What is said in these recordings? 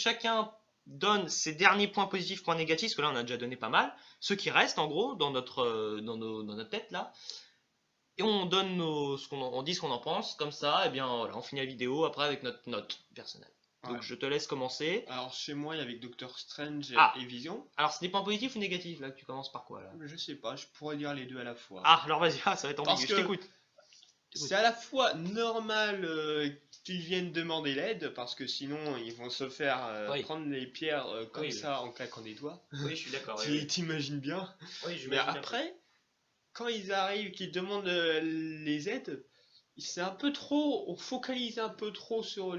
chacun donne ses derniers points positifs, points négatifs, parce que là on a déjà donné pas mal, ceux qui restent en gros dans notre tête là, et on donne on dit ce qu'on en pense, comme ça, et bien voilà, on finit la vidéo après avec notre note personnelle. Ouais. Donc je te laisse commencer. Alors chez moi, il y avait Doctor Strange Ah. et Vision. Alors c'est des points positifs ou négatifs là que tu commences par quoi là? Je sais pas, je pourrais dire les deux à la fois. Ah alors vas-y, ça va être Parce ambigu, que je t'écoute. c'est à la fois normal qu'ils viennent demander l'aide, parce que sinon ils vont se faire Oui. prendre les pierres comme Oui, ça en claquant des doigts. Oui, je suis d'accord. Oui, T'imagines bien. oui, je Mais après, quand ils arrivent, qu'ils demandent les aides, c'est un peu trop, on focalise un peu trop sur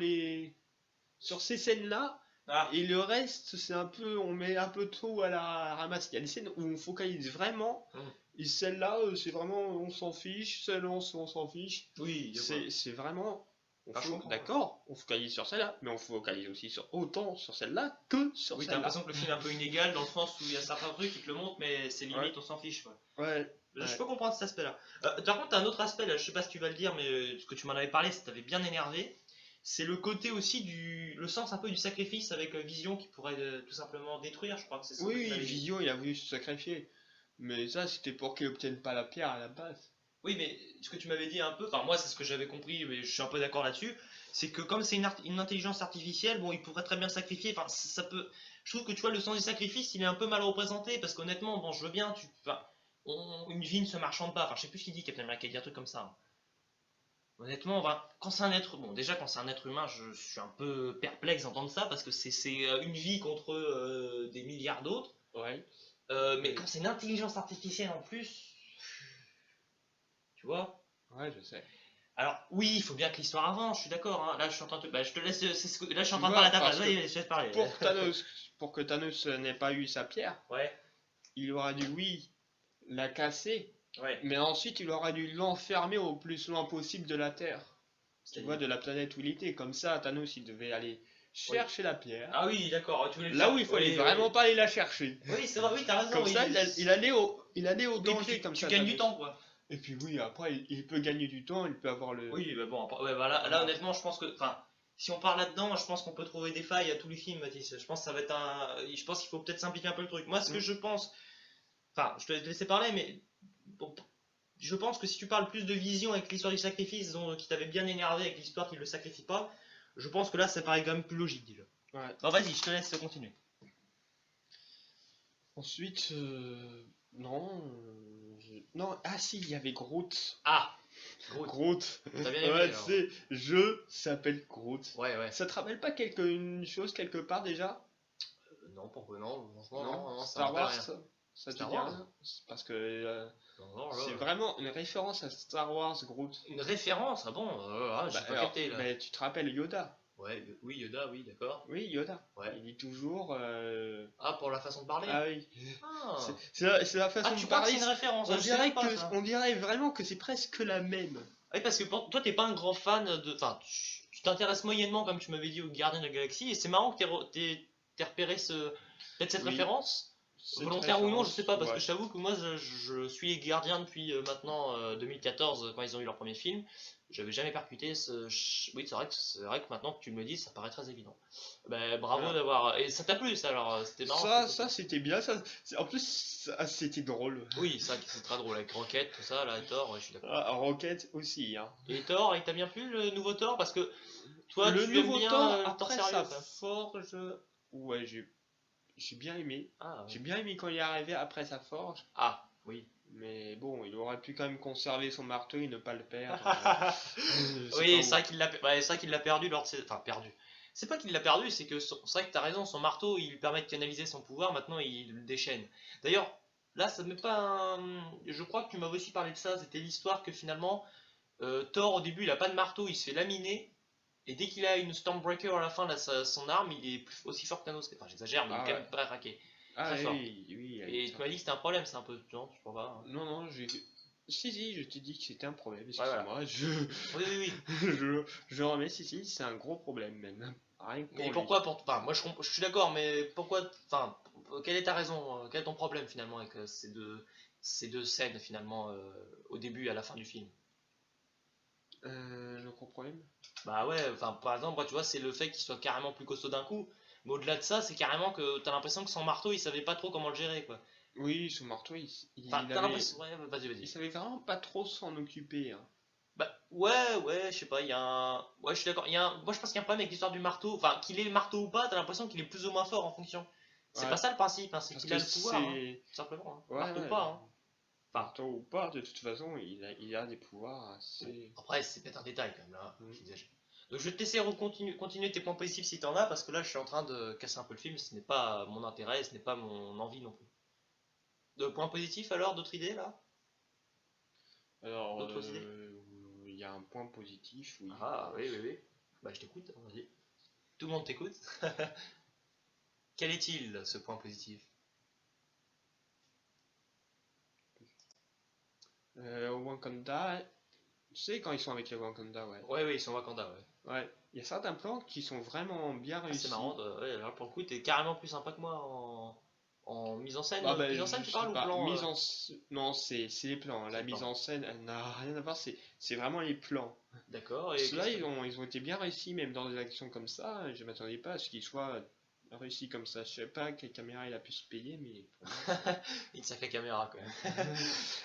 ces scènes-là. Ah. Et le reste, c'est un peu, on met un peu tout à la ramasse. Il y a des scènes où on focalise vraiment. Et celle-là, c'est vraiment, on s'en fiche. Celle-là, on s'en fiche. Oui, C'est vraiment. comprends. D'accord, on focalise sur celle-là, mais on focalise aussi autant sur celle-là que sur Oui, t'as celle-là. l'impression que le film est un peu inégal dans le sens où il y a certains trucs qui te le montrent, mais c'est limite, on s'en fiche. Quoi. Ouais. Je peux comprendre cet aspect-là. Par contre, t'as un autre aspect là, je sais pas si tu vas le dire, mais ce que tu m'en avais parlé, ça t'avait bien énervé. C'est le côté aussi le sens un peu du sacrifice avec Vision qui pourrait tout simplement détruire, je crois que c'est ça. Oui, Vision, il a voulu se sacrifier. Mais ça, c'était pour qu'il obtienne pas la pierre à la base. Oui, mais ce que tu m'avais dit un peu, enfin moi c'est ce que j'avais compris, mais je suis un peu d'accord là-dessus, c'est que comme c'est une intelligence artificielle, bon, il pourrait très bien sacrifier, enfin ça peut... Je trouve que tu vois, le sens du sacrifice, il est un peu mal représenté, parce qu'honnêtement, bon, je veux bien, enfin, une vie ne se marchande pas, enfin je sais plus ce qu'il dit, Captain America, il dit un truc comme ça. Hein. Honnêtement, enfin, quand c'est un être, bon déjà quand c'est un être humain, je suis un peu perplexe d'entendre ça, parce que c'est une vie contre des milliards d'autres, Ouais. mais quand c'est une intelligence artificielle en plus, tu vois. Ouais, je sais. Alors, oui, il faut bien que l'histoire avance, je suis d'accord. Hein. Là, je suis en train de te. Bah, je te laisse. Là, je suis en Tu train de vois, parler à ta place. parce Vas-y, que je te laisse parler. Pour que Thanos n'ait pas eu sa pierre, Ouais, il aura dû, oui, la casser, ouais. mais ensuite il aura dû l'enfermer au plus loin possible de la Terre. Tu vois, de la planète où il était. Comme ça, Thanos, il devait aller chercher la pierre. Ah oui, d'accord. Là où il fallait vraiment pas aller la chercher. Oui, c'est vrai, oui, t'as raison. Comme oui. ça, il allait au Oui, danger. Comme tu ça, gagnes Thanos. du temps, quoi. Et puis oui, après, il peut gagner du temps, il peut avoir le... Oui, bah bon, ouais, voilà. Là, honnêtement, je pense que. Enfin, si on part là-dedans, je pense qu'on peut trouver des failles à tous les films, Mathis. Je pense que ça va être un. Je pense qu'il faut peut-être simplifier un peu le truc. Moi, ce que je pense. Enfin, je te laisser parler, mais. Bon, je pense que si tu parles plus de Vision avec l'histoire du sacrifice, qui t'avait bien énervé avec l'histoire qu'il le sacrifie pas, je pense que là ça paraît quand même plus logique déjà. Ouais. Bon, vas-y, je te laisse continuer. Ensuite, non... Non, ah si, il y avait Groot. Ah, Groot. T'as bien aimé, Ouais, alors. c'est... Je s'appelle Groot. Ouais, ouais. Ça te rappelle pas une chose quelque part déjà? Non, pourquoi non? Franchement, Non, ça Star me rappelle Wars, rien. ça te Star dit Wars rien? C'est parce que Non, c'est là, vraiment une référence à Star Wars, Groot. Une référence, ah bon, j'ai pas capté là. Mais tu te rappelles Yoda? Ouais, oui, Yoda, oui, d'accord. Oui, Yoda. Ouais. Il dit toujours... Ah, pour la façon de parler. Ah oui. Ah, C'est la façon tu de crois que parler. c'est une référence? On dirait vraiment que c'est presque la même. Oui, parce que toi, t'es pas un grand fan de. Enfin, tu t'intéresses moyennement, comme tu m'avais dit, aux Gardiens de la Galaxie, et c'est marrant que t'aies repéré peut-être cette référence. Volontaire ou non, je sais pas, parce que je t'avoue que moi, je suis les Gardiens depuis maintenant 2014, quand ils ont eu leur premier film. J'avais jamais percuté Oui, c'est vrai que maintenant que tu me le dis, ça paraît très évident. Ben, bravo d'avoir. Et ça t'a plu, ça, alors, c'était marrant. Ça c'était bien, ça. En plus, c'était drôle. Oui, ça, c'est très drôle, avec Rocket, tout ça, là, Thor, ouais, je suis d'accord. Ah, Rocket aussi, hein. Et Thor, il t'a bien plu le nouveau Thor? Parce que toi, le tu nouveau aimes bien Thor, le après Thor sa sérieux, forge... Ouais, j'ai bien aimé. Ah, J'ai bien aimé quand il est arrivé après sa forge. Ah, oui. Mais bon, il aurait pu quand même conserver son marteau et ne pas le perdre. Oui, c'est vrai qu'il l'a perdu lors de ses... Enfin, perdu. C'est pas qu'il l'a perdu, c'est que c'est vrai que t'as raison, son marteau, il lui permet de canaliser son pouvoir, maintenant il le déchaîne. D'ailleurs, là, ça me met pas un... Je crois que tu m'avais aussi parlé de ça, c'était l'histoire que finalement, Thor, au début, il a pas de marteau, il se fait laminer, et dès qu'il a une Stormbreaker à la fin, là, son arme, il est aussi fort que Thanos. Enfin, j'exagère, mais il est quand même pas raqué. Ah Très fort. oui. Et tu m'as dit que c'était un problème, c'est un peu... Non, je crois pas. Hein. Non, Si, je t'ai dit que c'était un problème, voilà. excuse-moi, Oui. je remets, si, c'est un gros problème même. Rien que pour Mais lui. pourquoi Enfin, moi je suis d'accord, mais pourquoi... Enfin, quelle est ta raison? Quel est ton problème finalement avec ces deux scènes finalement au début et à la fin du film? Le gros problème? Bah ouais, enfin par exemple, moi, tu vois, c'est le fait qu'il soit carrément plus costaud d'un coup. Mais au-delà de ça, c'est carrément que t'as l'impression que son marteau, il savait pas trop comment le gérer, quoi. Oui, son marteau, Enfin, il t'as avait, l'impression. Ouais, vas-y, il vas-y. savait vraiment pas trop s'en occuper, hein. Bah, ouais, ouais, je sais pas, il y a un. Ouais, je suis d'accord. Moi, je pense qu'il y a un problème avec l'histoire du marteau. Enfin, qu'il ait le marteau ou pas, t'as l'impression qu'il est plus ou moins fort en fonction. C'est pas Ouais, ça le principe, hein, c'est parce qu'il que a le pouvoir, hein, c'est... tout simplement, hein. Ouais, Marteau ou ouais, pas, hein. Enfin, marteau ou pas, de toute façon, il a des pouvoirs bon, assez... après, c'est peut-être un détail quand même, là, Mm. j'exagère. Donc, je vais te laisser continuer tes points positifs si t'en as, parce que là, je suis en train de casser un peu le film, ce n'est pas mon intérêt, ce n'est pas mon envie non plus. De points positifs alors, d'autres idées là? Alors, D'autres idées? il y a un point positif, oui. Ah, oui, oui, oui. Bah, je t'écoute, hein, vas-y. Tout le monde t'écoute. Quel est-il, ce point positif? Au Wakanda, tu sais, quand ils sont avec les Wakanda, ouais. Ouais, oui, ils sont Wakanda, ouais. Ouais, il y a certains plans qui sont vraiment bien Ah, c'est marrant, réussis. ouais, alors pour le coup, t'es carrément plus sympa que moi en mise en scène. Ah ben, Mise en scène, je tu sais parles ou pas, plan Non, c'est les plans, hein. C'est La le mise plan. en scène, elle n'a rien à voir, c'est vraiment les plans. D'accord, et Ceux-là, qu'est-ce que. ils ont été bien réussis, même dans des actions comme ça. Je m'attendais pas à ce qu'ils soient réussis comme ça. Je sais pas quelle caméra il a pu se payer, mais pour moi, Une sacrée caméra quand même.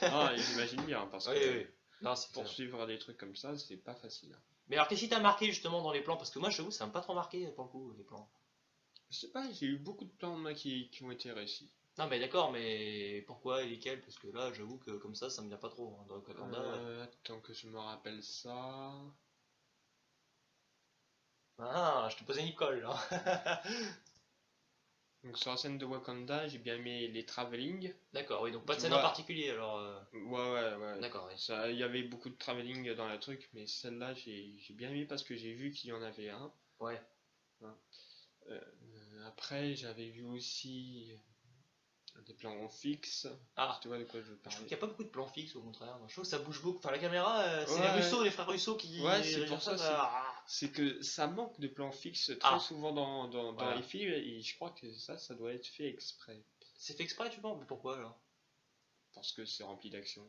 ah, j'imagine bien, parce Oui, que oui. Non, c'est clair. poursuivre des trucs comme ça, c'est pas facile, hein. Mais alors, qu'est-ce qui t'a marqué justement dans les plans? Parce que moi, je t'avoue, ça m'a pas trop marqué pour le coup, les plans. Je sais pas, j'ai eu beaucoup de plans moi, qui ont été réussis. Non, mais d'accord, mais pourquoi et lesquels? Parce que là, j'avoue que comme ça me vient pas trop, hein, dans Wakanda. Attends que je me rappelle ça. Ah, je te posais une colle là. Donc sur la scène de Wakanda, j'ai bien aimé les travelling. D'accord, oui, donc pas de Tu scène en vois, particulier alors. ouais. D'accord, oui. Ça, il y avait beaucoup de travelling dans le truc, mais celle-là, j'ai bien aimé parce que j'ai vu qu'il y en avait un. Ouais. Hein. Après, j'avais vu aussi des plans fixes. Si Ah, tu vois de quoi je veux je trouve parler. qu'il n'y a pas beaucoup de plans fixes au contraire. Je trouve que ça bouge beaucoup. Enfin, la caméra, c'est les Ouais, Russo, les frères Russo qui ouais, c'est gèrent pour ça. ça, c'est que ça manque de plans fixes très Ah, souvent dans les voilà. films, et je crois que ça doit être fait exprès, C'est fait exprès, tu penses? Mais pourquoi alors? parce que c'est rempli d'action.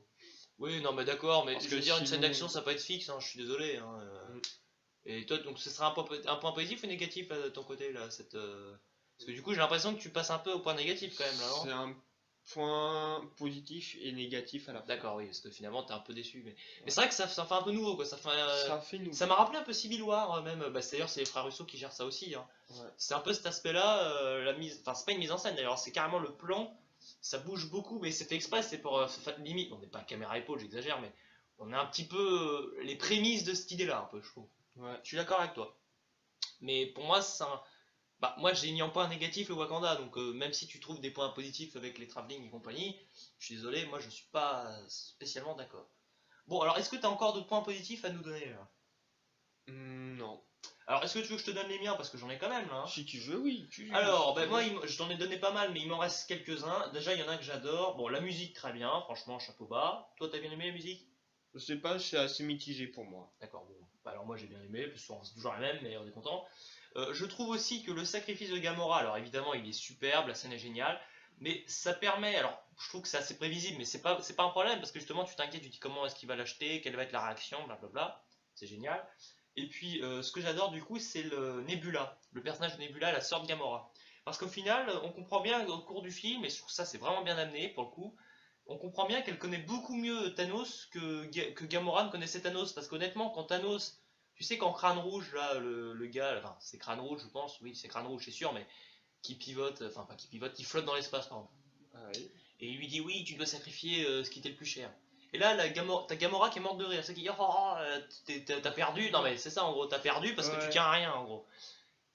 Oui, non, mais d'accord, mais Parce je veux que dire, une scène sinon, d'action, ça peut être fixe, hein, je suis désolé, hein. mm, Et toi, donc ce sera un point positif ou négatif là, de ton côté là, parce que du coup, j'ai l'impression que tu passes un peu au point négatif quand même là, c'est non? un point positif et négatif à la fois. D'accord, oui, parce que finalement, t'es un peu déçu. Mais Ouais. c'est vrai que ça fait un peu nouveau, quoi. Ça fait Ça nouveau. m'a rappelé un peu Civil War, même. Bah, d'ailleurs, c'est les frères Russo qui gèrent ça aussi, hein. Ouais. C'est un peu cet aspect-là, la mise. Enfin, c'est pas une mise en scène d'ailleurs, c'est carrément le plan. Ça bouge beaucoup, mais c'est fait exprès, c'est pour limite. On n'est pas caméra épaule, j'exagère, mais on a un petit peu les prémices de cette idée-là, un peu, je trouve. Ouais. Je suis d'accord avec toi. Mais pour moi, bah, moi j'ai mis en point négatif le Wakanda, donc même si tu trouves des points positifs avec les travelling et compagnie, je suis désolé, moi je suis pas spécialement d'accord. Bon, alors est-ce que tu as encore d'autres points positifs à nous donner là? Non. Alors est-ce que tu veux que je te donne les miens parce que j'en ai quand même là, hein. Si tu veux, oui. Alors, Si ben tu moi veux. je t'en ai donné pas mal, mais il m'en reste quelques-uns. Déjà, il y en a que j'adore. Bon, la musique très bien, franchement, chapeau bas. Toi, t'as bien aimé la musique? Je sais pas, c'est assez mitigé pour moi. D'accord, bon. Bah, alors moi j'ai bien aimé, parce que c'est toujours la même, mais on est content. Je trouve aussi que le sacrifice de Gamora, alors évidemment il est superbe, la scène est géniale, mais ça permet, alors je trouve que c'est assez prévisible, mais c'est pas un problème, parce que justement tu t'inquiètes, tu te dis comment est-ce qu'il va l'acheter, quelle va être la réaction, blablabla, c'est génial. Et puis ce que j'adore du coup c'est le Nebula, le personnage de Nebula, la sœur de Gamora. Parce qu'au final, on comprend bien au cours du film, et je trouve ça c'est vraiment bien amené pour le coup, on comprend bien qu'elle connaît beaucoup mieux Thanos que Gamora ne connaissait Thanos. Parce qu'honnêtement, quand Thanos, tu sais, quand Crâne Rouge, là, le gars, enfin, c'est Crâne Rouge, je pense, oui, c'est Crâne Rouge, c'est sûr, mais qui pivote, enfin, pas qui pivote, qui flotte dans l'espace, pardon. Ah oui. Et il lui dit, oui, tu dois sacrifier ce qui t'est le plus cher. Et là, t'as Gamora qui est morte de rire. C'est qui dit, t'as perdu. Non, mais c'est ça, en gros, t'as perdu parce que tu Ouais. tiens à rien, en gros.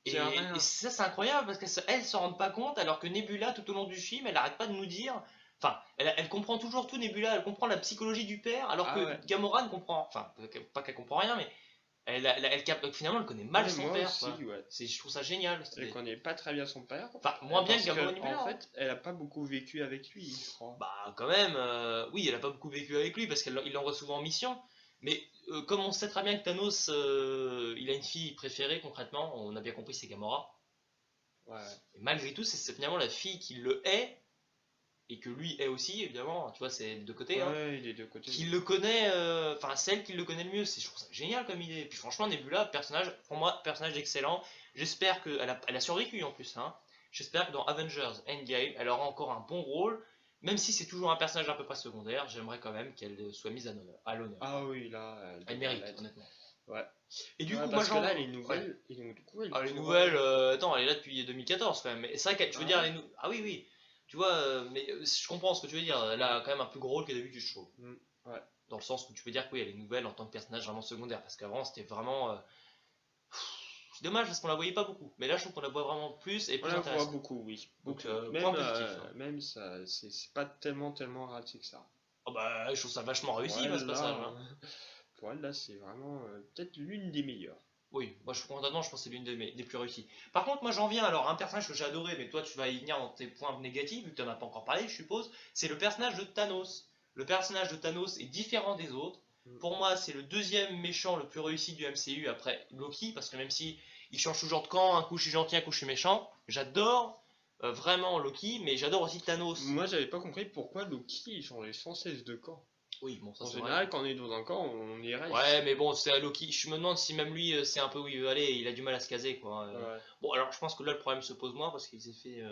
Tiens, Et rien. ça, c'est incroyable parce qu'elle se rend pas compte, alors que Nebula, tout au long du film, elle arrête pas de nous dire. Enfin, elle comprend toujours tout, Nebula, elle comprend la psychologie du père, alors Ah que ouais. Gamora ne comprend. Enfin, pas qu'elle comprend rien, mais finalement, elle connaît mal Ouais, son moi père, quoi. aussi, ouais. Je trouve ça génial. Elle connaît pas très bien son père, Enfin, moins bien que parce Gamora et que en Nebula, hein. fait, elle a pas beaucoup vécu avec lui, je crois. Bah, quand même, oui, elle a pas beaucoup vécu avec lui parce qu'il l'envoie souvent en mission. Mais comme on sait très bien que Thanos, il a une fille préférée, concrètement, on a bien compris, c'est Gamora. Ouais. Et malgré tout, c'est finalement la fille qui le hait. et que lui est aussi, évidemment, tu vois, c'est de côté, hein, Ouais, des deux côtés. qui le connaît, enfin celle qui le connaît le mieux. Je trouve ça génial comme idée. Et puis franchement, Nebula, personnage, pour moi, personnage excellent. J'espère elle a survécu en plus, hein. J'espère que dans Avengers Endgame, elle aura encore un bon rôle. Même si c'est toujours un personnage à peu près secondaire, j'aimerais quand même qu'elle soit mise à l'honneur. Ah oui, là, Elle devrait mérite, l'être. honnêtement. Ouais. Et du Ouais, coup, moi parce que j'en. là, les Ouais. nouvelles, et donc, du coup, elle Ah, les pourra- nouvelles, attends, elle est là depuis 2014 quand même. Mais c'est vrai que tu veux Ah dire, ouais. ah oui, oui. Tu vois, mais je comprends ce que tu veux dire. Elle a quand même un plus gros rôle que d'habitude, je trouve. Ouais. Dans le sens où tu peux dire que oui, elle est nouvelle en tant que personnage vraiment secondaire. Parce qu'avant, c'était vraiment. C'est dommage parce qu'on la voyait pas beaucoup. Mais là, je trouve qu'on la voit vraiment plus et On plus la voit intéressante. beaucoup, oui. Donc, Beaucoup. point positif, hein. Même ça, c'est pas tellement raté que ça. Oh bah, je trouve ça vachement Pour réussi, moi, ce elle, passage, là, hein. pour elle, là, c'est vraiment peut-être l'une des meilleures. Oui, moi je condamne, je pense que c'est l'une des plus réussies. Par contre, moi j'en viens alors à un personnage que j'ai adoré, mais toi tu vas y venir dans tes points négatifs, vu que tu n'en as pas encore parlé, je suppose. C'est le personnage de Thanos. Le personnage de Thanos est différent des autres. Pour moi, c'est le deuxième méchant le plus réussi du MCU après Loki, parce que même si il change toujours de camp, un coup je suis gentil, un coup je suis méchant, j'adore vraiment Loki, mais j'adore aussi Thanos. Moi, j'avais pas compris pourquoi Loki il changeait sans cesse de camp. Oui, bon, ça En c'est vrai. général, quand on est dans un camp, on y reste. Ouais, mais bon, c'est Loki. Je me demande si même lui, c'est un peu où il veut aller, il a du mal à se caser, quoi. Ouais. Bon, alors je pense que là, le problème se pose moins parce qu'il s'est fait.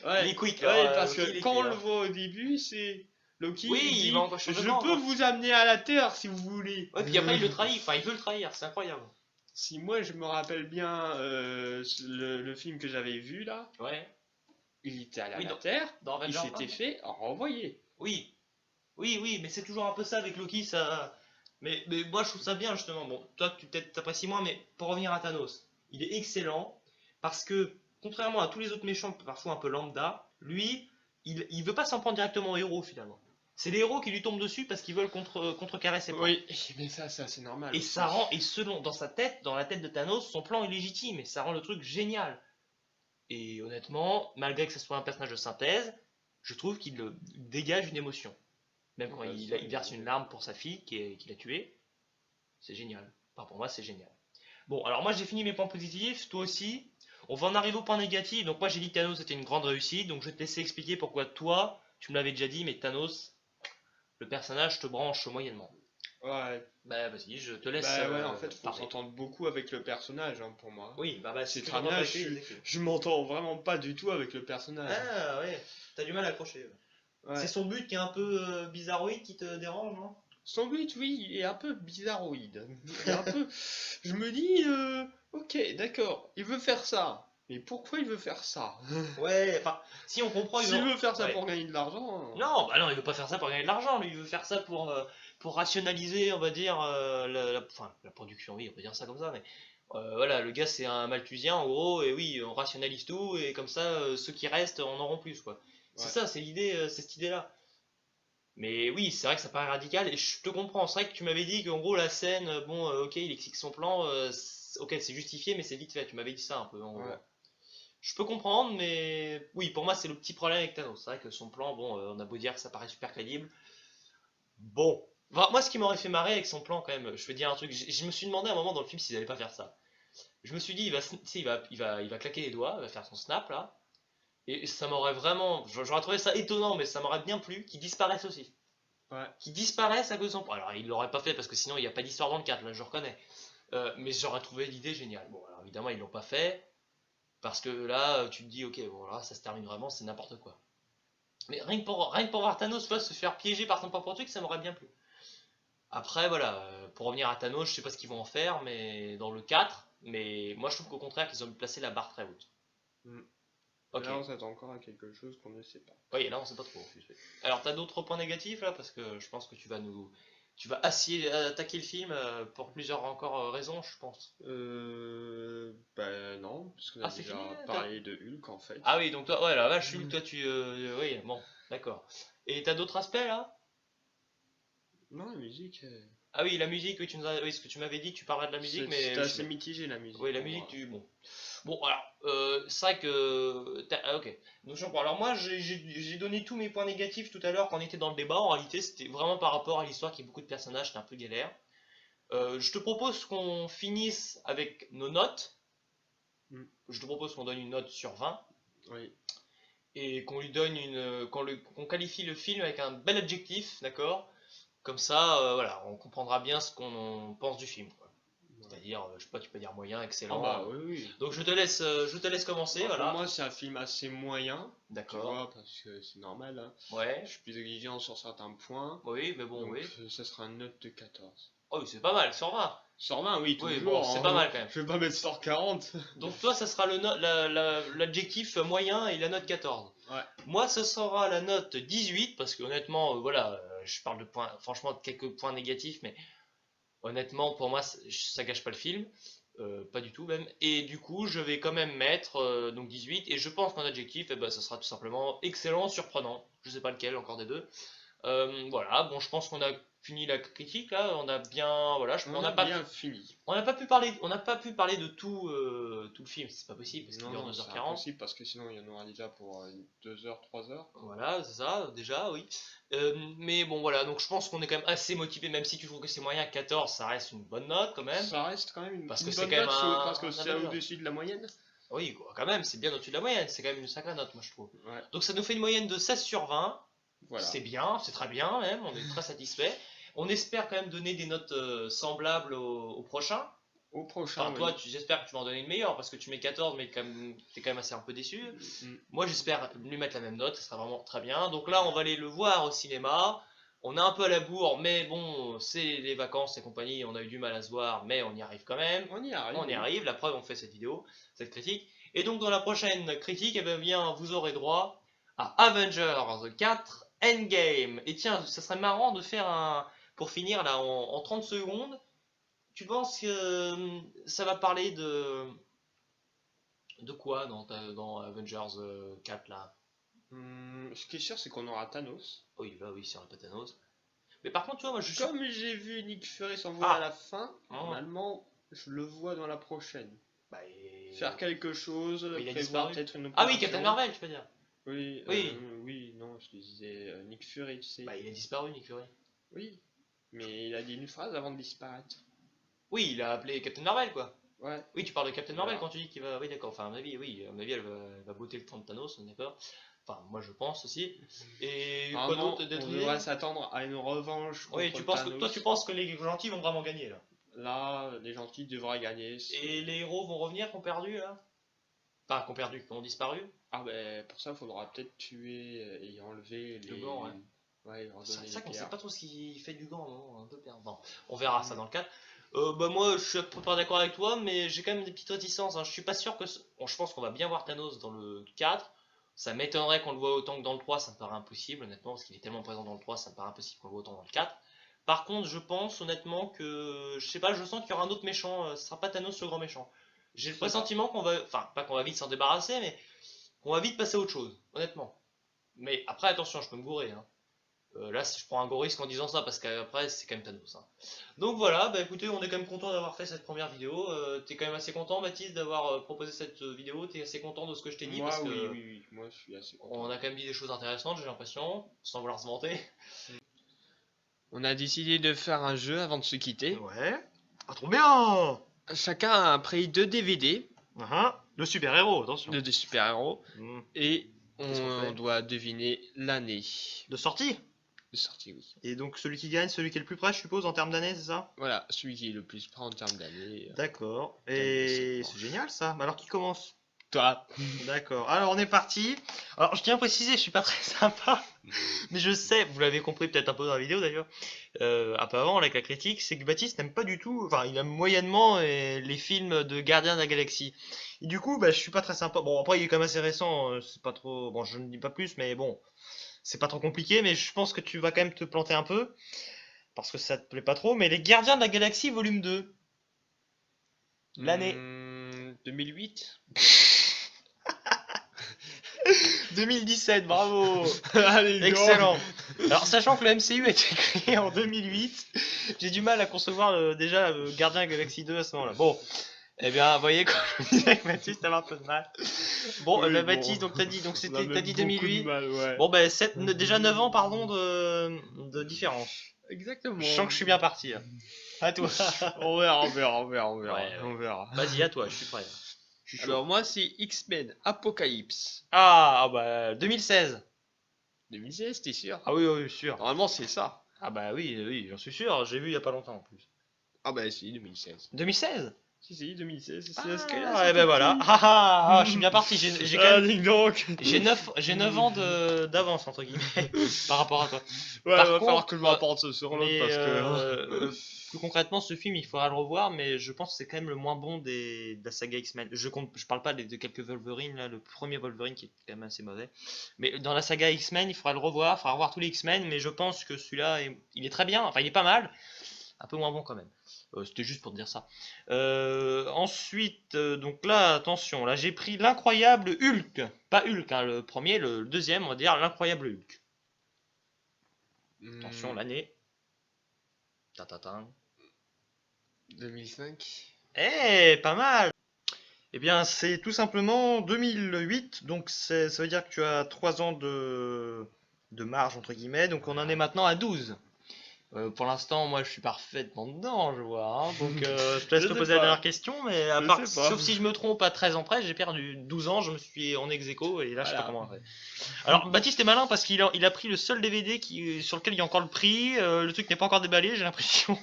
Ouais, Il est quick, ouais, là. parce Loki, que il est quand on cuit, le hein. voit au début, c'est Loki Oui, il il dit va encore changer de je camp, peux quoi. vous amener à la Terre si vous voulez. Ouais, puis après, il le trahit. Enfin, il veut le trahir, c'est incroyable. Si moi je me rappelle bien le film que j'avais vu là, Ouais. il était allé à Oui, la Terre, dans il Avengers 1. s'était fait renvoyer. Oui. Oui, oui, mais c'est toujours un peu ça avec Loki, ça. Mais moi, je trouve ça bien, justement. Bon, toi, tu peut-être t'apprécies moins, mais pour revenir à Thanos, il est excellent parce que, contrairement à tous les autres méchants, parfois un peu lambda, lui, il veut pas s'en prendre directement aux héros, finalement. C'est les héros qui lui tombent dessus parce qu'ils veulent contrecarrer ses plans. Oui, mais ça c'est normal. Et aussi. ça rend, et selon, dans sa tête, dans la tête de Thanos, son plan est légitime et ça rend le truc génial. Et honnêtement, malgré que ce soit un personnage de synthèse, je trouve qu'il dégage une émotion. Même quand Ouais, il, ça, il verse une larme pour sa fille qu'il a tuée, c'est génial. Enfin, pour moi, c'est génial. Bon, alors moi j'ai fini mes points positifs, toi aussi. On va en arriver au point négatif. Donc moi j'ai dit que Thanos était une grande réussite, donc je vais te laisser expliquer pourquoi toi, tu me l'avais déjà dit, mais Thanos, le personnage te branche moyennement. Ouais. Bah vas-y, je te laisse Bah ouais, en fait, faut parler. s'entendre beaucoup avec le personnage hein, pour moi. Oui, bah C'est si tu très m'entends bien, pas, je m'entends vraiment pas du tout avec le personnage. Ah ouais, t'as du mal à accrocher. Ouais. C'est son but qui est un peu bizarroïde qui te dérange, non? Son but, oui, il est un peu bizarroïde. Il est un peu... Je me dis, ok, d'accord, il veut faire ça. Mais pourquoi il veut faire ça? Ouais, enfin, si on comprend, S'il veut faire ça ouais. pour gagner de l'argent... Non, bah non, il veut pas faire ça pour gagner de l'argent, lui, il veut faire ça pour rationaliser, on va dire, enfin, la production, oui, on peut dire ça comme ça, mais voilà, le gars c'est un malthusien en gros, et oui, on rationalise tout, et comme ça, ceux qui restent en auront plus, quoi. C'est Ouais. ça, c'est l'idée, c'est cette idée-là. Mais oui, c'est vrai que ça paraît radical, et je te comprends, c'est vrai que tu m'avais dit qu'en gros, la scène, bon, ok, il explique son plan, ok, c'est justifié, mais c'est vite fait, tu m'avais dit ça un peu, en gros. Ouais. Je peux comprendre, mais oui, pour moi, c'est le petit problème avec Thanos. C'est vrai que son plan, bon, on a beau dire que ça paraît super crédible. Bon. Enfin, moi, ce qui m'aurait fait marrer avec son plan, quand même, je vais dire un truc. Je me suis demandé à un moment dans le film s'ils allaient pas faire ça. Je me suis dit, il va claquer les doigts, il va faire son snap là. Et ça m'aurait vraiment. J'aurais trouvé ça étonnant, mais ça m'aurait bien plu qu'il disparaisse aussi. Ouais. Qu'il disparaisse à cause de son plan. Alors, il l'aurait pas fait parce que sinon, il n'y a pas d'histoire dans le 4, là, je reconnais. Mais j'aurais trouvé l'idée géniale. Bon, alors évidemment, ils l'ont pas fait. Parce que là, tu te dis, ok, bon, là, ça se termine vraiment, c'est n'importe quoi. Mais rien que pour voir Thanos se faire piéger par son propre truc, ça m'aurait bien plu. Après, voilà, pour revenir à Thanos, je sais pas ce qu'ils vont en faire, mais dans le 4, mais moi je trouve qu'au contraire qu'ils ont placé la barre très haute. Mm. Ok. Là, on s'attend encore à quelque chose qu'on ne sait pas. Oui, là on sait pas trop. Alors, t'as d'autres points négatifs là, parce que je pense que tu vas attaquer le film pour plusieurs encore raisons, je pense. Bah non, parce qu'on a Ah, c'est déjà fini, parlé de Hulk en fait. Ah oui, donc toi, ouais, la vache, Hulk, toi tu, oui, bon, d'accord. Et t'as d'autres aspects là? Non, la musique... Ah oui, la musique, oui, oui, ce que tu m'avais dit, tu parlais de la musique, mais C'était je sais assez pas. mitigé la musique. Oui, la pour musique, moi. bon. Bon, alors, c'est vrai que. Ah, ok. Donc, je comprends. Alors, moi, j'ai donné tous mes points négatifs tout à l'heure quand on était dans le débat. En réalité, c'était vraiment par rapport à l'histoire qui a beaucoup de personnages, c'était un peu galère. Je te propose qu'on finisse avec nos notes. Mm. Je te propose qu'on donne une note sur 20. Oui. et qu'on lui donne qu'on qualifie le film avec un bel adjectif, d'accord? Comme ça, voilà, on comprendra bien ce qu'on pense du film, quoi. C'est-à-dire, je sais pas, tu peux dire moyen, Ah excellent. bah oui, oui. Donc je te laisse commencer, Bah, pour voilà. moi, c'est un film assez moyen, tu D'accord. vois, parce que c'est normal, hein. Ouais. Je suis plus exigeant sur certains points, Oui, mais bon, donc oui. ça sera une note de 14. Oh, oui, c'est pas mal, sur 20. Sur 20, oui, Oui, toujours, bon, c'est hein. pas mal quand même. Je vais pas mettre sur 40. Donc toi, ça sera l'adjectif moyen et la note 14. Ouais. Moi, ce sera la note 18, parce que honnêtement, voilà, je parle de points, franchement, de quelques points négatifs, mais honnêtement, pour moi, ça gâche pas le film. Pas du tout même. Et du coup, je vais quand même mettre donc 18. Et je pense qu'en adjectif, eh ben, ça sera tout simplement excellent, surprenant. Je sais pas lequel, encore des deux. Voilà, bon, je pense qu'on a fini la critique là. On a bien, voilà, On a bien fini. on n'a pas pu parler de tout le film. C'est pas possible parce qu'il Non, dure non, c'est 2h40. impossible parce que sinon il y en aura déjà pour 2 heures, 3 heures. Voilà, c'est ça, déjà, oui. Mais bon, voilà, donc je pense qu'on est quand même assez motivé, même si tu trouves que c'est moyen, 14, ça reste une bonne note quand même. Ça reste quand même une Parce une que c'est bonne quand même note, parce que un c'est Avenger. au-dessus de la moyenne. Oui, quoi, quand même, c'est bien au-dessus de la moyenne, c'est quand même une sacrée note, moi je trouve. Ouais, Donc ça nous fait une moyenne de 16 sur 20, voilà. c'est bien, c'est très bien même, on est très satisfait. On espère quand même donner des notes semblables au prochain. Au prochain, Enfin, oui. toi, j'espère que tu vas en donner une meilleure parce que tu mets 14, mais t'es quand même assez un peu déçu. Moi, j'espère lui mettre la même note, ça sera vraiment très bien. Donc là, on va aller le voir au cinéma. On est un peu à la bourre, mais bon, c'est les vacances et compagnie, on a eu du mal à se voir, mais on y arrive quand même. On y arrive. On y arrive, la preuve, on fait cette vidéo, cette critique. Et donc, dans la prochaine critique, eh bien, vous aurez droit à Avengers 4 Endgame. Et tiens, ça serait marrant de faire un. Pour finir, là, en 30 secondes, tu penses que ça va parler de quoi dans Avengers 4 là? Ce qui est sûr, c'est qu'on aura Thanos. Oui, bah oui, c'est un peu Thanos. Mais par contre, tu vois, moi je suis. Comme j'ai vu Nick Fury s'envoler Ah. à la fin, Oh. normalement, je le vois dans la prochaine. Bah, Faire quelque chose, Mais il a prévoir disparu. peut-être une Ah oui, opération. Captain Marvel, tu peux dire. Oui, Oui. oui, non, je disais Nick Fury, tu sais. Bah, il a disparu, Nick Fury. Oui, mais il a dit une phrase avant de disparaître. Oui, il a appelé Captain Marvel, quoi. Ouais. Oui, tu parles de Captain Marvel Voilà. quand tu dis qu'il va. Oui, d'accord. Enfin, à mon avis, oui, à mon avis, elle va botter le temps de Thanos, on est d'accord. Enfin, moi je pense aussi. Et quoi Normalement, d'autre d'être on devrait s'attendre à une revanche contre Oui, Thanos. toi, tu penses que les gentils vont vraiment gagner là. Là, les gentils devraient gagner. Et les héros vont revenir, qui ont perdu là. Enfin, qui ont perdu, qui ont disparu. Ah ben, pour ça, il faudra peut-être tuer et enlever Le les... gant, ouais. Ouais, leur donner C'est ça les qu'on sait pierres. pas trop ce qu'il fait du gant, non? Un peu perdu. Bon, on verra ça dans le cadre. Bah moi je suis à peu près d'accord avec toi, mais j'ai quand même des petites réticences, hein. Je suis pas sûr que... Bon, je pense qu'on va bien voir Thanos dans le 4. Ça m'étonnerait qu'on le voit autant que dans le 3, ça me paraît impossible honnêtement, parce qu'il est tellement présent dans le 3, ça me paraît impossible qu'on le voit autant dans le 4. Par contre, je pense honnêtement que... Je sais pas, je sens qu'il y aura un autre méchant, ce sera pas Thanos le grand méchant. J'ai le pressentiment qu'on va... Enfin, pas qu'on va vite s'en débarrasser, mais qu'on va vite passer à autre chose, honnêtement. Mais après, attention, je peux me gourer, hein. Là, je prends un gros risque en disant ça parce qu'après, c'est quand même Thanos, hein. Donc voilà, bah écoutez, on est quand même content d'avoir fait cette première vidéo. T'es quand même assez content, Baptiste, d'avoir proposé cette vidéo. T'es assez content de ce que je t'ai dit Moi, parce que oui, moi je suis assez content. on a quand même dit des choses intéressantes, j'ai l'impression, sans vouloir se vanter. On a décidé de faire un jeu avant de se quitter. Ouais. Ah, trop bien. Chacun a pris 2 DVD Le super-héros, attention. de super-héros et Qu'est-ce qu'on on fait doit deviner l'année De sortie. de sortie, oui. Et donc celui qui gagne, celui qui est le plus près, je suppose, en termes d'année, c'est ça? Voilà, celui qui est le plus près en termes d'année. D'accord. de Et cette c'est génial ça. Alors qui commence? Toi. D'accord. Alors on est parti. Alors je tiens à préciser, je suis pas très sympa, mais je sais, vous l'avez compris peut-être un peu dans la vidéo d'ailleurs, un peu avant avec la critique, c'est que Baptiste n'aime pas du tout, enfin il aime moyennement les films de Gardiens de la Galaxie. Et du coup, bah, je suis pas très sympa. Bon après il est quand même assez récent, c'est pas trop, bon je ne dis pas plus, mais bon, c'est pas trop compliqué, mais je pense que tu vas quand même te planter un peu parce que ça te plaît pas trop. Mais les Gardiens de la Galaxie volume 2. L'année. 2008. 2017, bravo. Allez, Excellent. Alors, sachant que le MCU a été créé en 2008, j'ai du mal à concevoir déjà Gardien Galaxy 2 à ce moment-là. Bon, eh bien, vous voyez, quand je disais avec Baptiste, t'avais un peu de mal. Bon, Oui, Baptiste, donc t'as dit, donc On a t'as même dit beaucoup de 2008. mal, ouais. Bon, ben, déjà 9 ans, pardon, de différence. Exactement. Je sens que je suis bien parti. Hein. À toi. On verra. Ouais. On verra. Vas-y, à toi, je suis prêt. Je suis chaud. Alors moi c'est X-Men Apocalypse. Ah, bah 2016. 2016, t'es sûr? Ah oui, oui, sûr. Normalement c'est ça. Ah bah oui, oui, j'en suis sûr. J'ai vu il y a pas longtemps en plus. Ah bah si, 2016. 2016? Si, 2016. Ah, C'est ce que là, et c'est ben tout voilà. petit. Je suis bien parti. J'ai quand même. dis donc. J'ai 9 ans d'avance, entre guillemets, par rapport à toi. Ouais, Par va falloir contre, que je m'apporte ce sur l'autre Mais parce que... plus concrètement, ce film, il faudra le revoir, mais je pense que c'est quand même le moins bon de la saga X-Men. Je parle pas de quelques Wolverine, là, le premier Wolverine qui est quand même assez mauvais. Mais dans la saga X-Men, il faudra le revoir, il faudra revoir tous les X-Men, mais je pense que celui-là, il est très bien, enfin il est pas mal, un peu moins bon quand même. C'était juste pour te dire ça. Ensuite, donc là, attention, là j'ai pris l'incroyable Hulk. Pas Hulk, hein, le premier, le deuxième, on va dire l'incroyable Hulk. Attention, l'année. Tatatin. 2005. Eh, pas mal! Eh bien, c'est tout simplement 2008, donc ça veut dire que tu as 3 ans de marge, entre guillemets, donc on en est maintenant à 12. Pour l'instant, moi, je suis parfaitement dedans, je vois, hein, donc je te laisse Je te sais poser la pas. dernière question, mais à Je part, sais pas. sauf si je me trompe, à 13 ans près, j'ai perdu 12 ans, je me suis en ex-aequo, et là, je sais pas Voilà. comment on fait. Alors, Baptiste est malin parce qu'il a pris le seul DVD sur lequel il y a encore le prix, le truc n'est pas encore déballé, j'ai l'impression.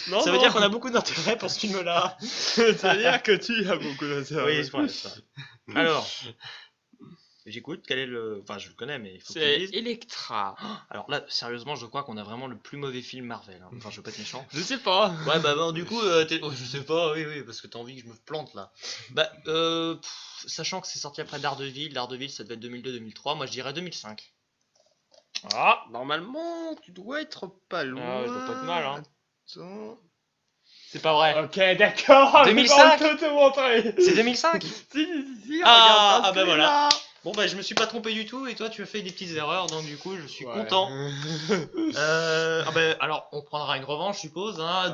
Non, Ça veut dire qu'on a beaucoup d'intérêt pour ce film-là. Ça veut dire que tu as beaucoup d'intérêt. Oui, c'est vrai, ça. Alors, j'écoute, quel est le... Enfin, je le connais, mais il faut que tu le C'est dises. Electra. Alors là, sérieusement, je crois qu'on a vraiment le plus mauvais film Marvel, hein. Enfin, je veux pas être méchant. Je sais pas. Ouais, bah bon, du coup, je sais pas, oui, parce que t'as envie que je me plante, là. Bah, sachant que c'est sorti après Daredevil, ça devait être 2002-2003, moi je dirais 2005. Ah, Normalement, tu dois être pas loin. Ah, je dois pas être mal, hein. Attends. C'est pas vrai. Ok, d'accord. 2005. Je vais te montrer. C'est 2005. Si, Ah, regarde, bah voilà. là. Bon, bah, je me suis pas trompé du tout, et toi, tu as fait des petites erreurs, donc du coup, je suis Ouais. content. Alors, on prendra une revanche, je suppose, hein,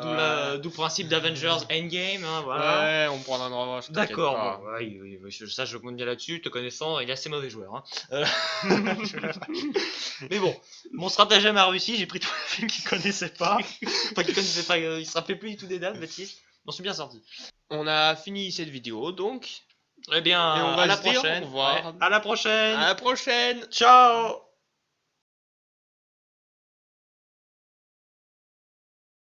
d'où le principe d'Avengers Endgame, hein, voilà. Ouais, on prendra une revanche. t'inquiète D'accord, pas. bon, oui, ça je compte bien là-dessus, te connaissant, il est assez mauvais joueur. Hein. Mais bon, mon stratagème a réussi, j'ai pris tous les films qu'il connaissait pas. Enfin, qu'il connaissait pas, il se rappelait plus du tout des dates, Baptiste. J'en suis bien sorti. On a fini cette vidéo, donc. Eh bien, Et on va à la se dire prochaine. au revoir. Ouais, à la prochaine. À la prochaine. Ciao.